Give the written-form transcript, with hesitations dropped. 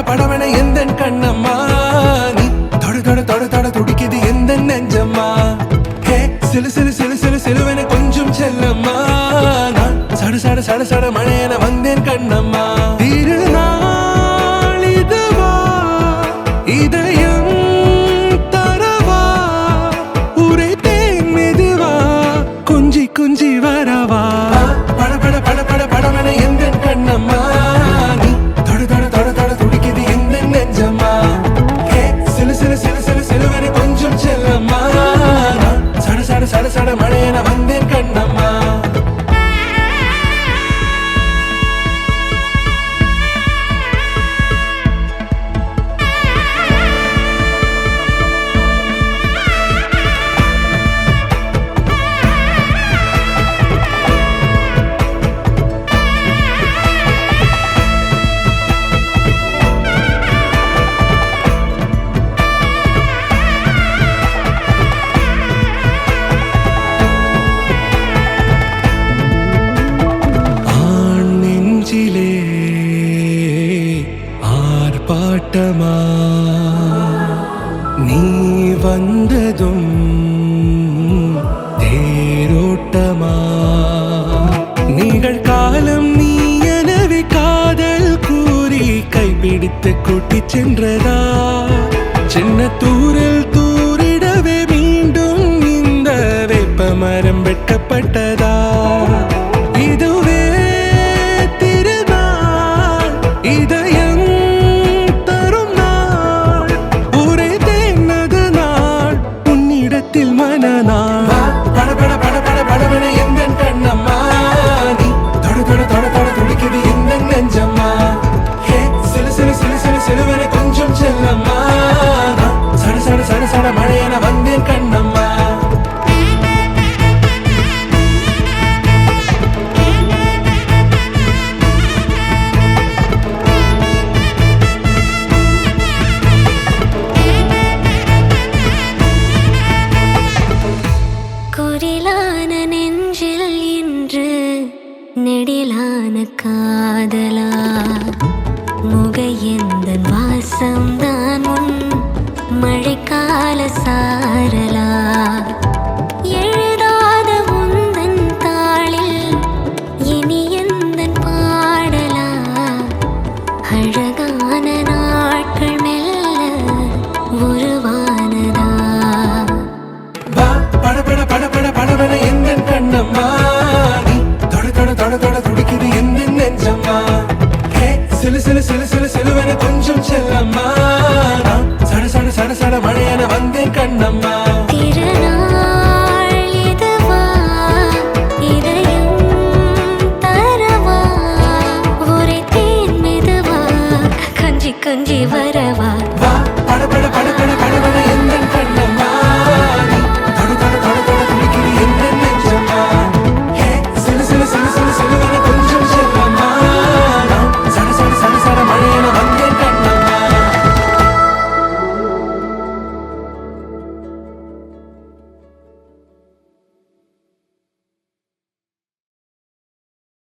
படபட எந்தன் கண்ணம்மா நீ தொட தொட தொட தொட துடிக்குது எந்த நெஞ்சம்மா ஹே சிலு சிலு சிலு சிலு சிலுவென கொஞ்சம் செல்லம்மா நான் சட சட சட சட மழையென வந்தேன் கண்ணம்மா திருநாள் இதுவா இதயம் தரவா உரைத்தேன் மெதுவா கொஞ்சி கொஞ்சி வரவா படபட படபட படவென எந்தன் கண்ணம்மா சட சட மழையென வந்தேன் கண்ணம்மா ஆர்ப்பாட்டமா நீ வந்ததும் தேரோட்டமா நிகழ்காலம் நீ எனவே காதல் கூறி கைப்பிடித்து கூட்டிச் சென்றதா சின்ன தூரல் தூரிடவே மீண்டும் இந்த வேப்ப மரம் வெட்டப்பட்டதா இதுவே திருநாள் இதயம் மனநாள் படபட படபட படவென எந்தன் கண்ணம்மா நீ தொட தொட தொட தொட துடிக்குது எந்த நெஞ்சம்மா ஹே சிலு சிலு சிலு சிலு சிலுவென கொஞ்சம் செல்லம்மா சட சட சட சட மழையென வந்தேன் கண்ணம்மா நெடிலான காதலா முகையெந்தன் வாசம்தான் உன் மழைக்கால சாரலா எழுதாத உந்தன் தாளில் இனி எந்தன் பாடலா அழகான நாட்கள் மெல்ல உருவானதா படபட படபட படபட எந்தன் கண்ணம்மா தொட தொட துடிக்குது எந்த நெஞ்சம்மா ஹே சிலு சிலு சிலு சிலு சிலுவென கொஞ்சம் செல்லம்மா சட சட சட சட மழையென வந்தேன் கண்ணம்மா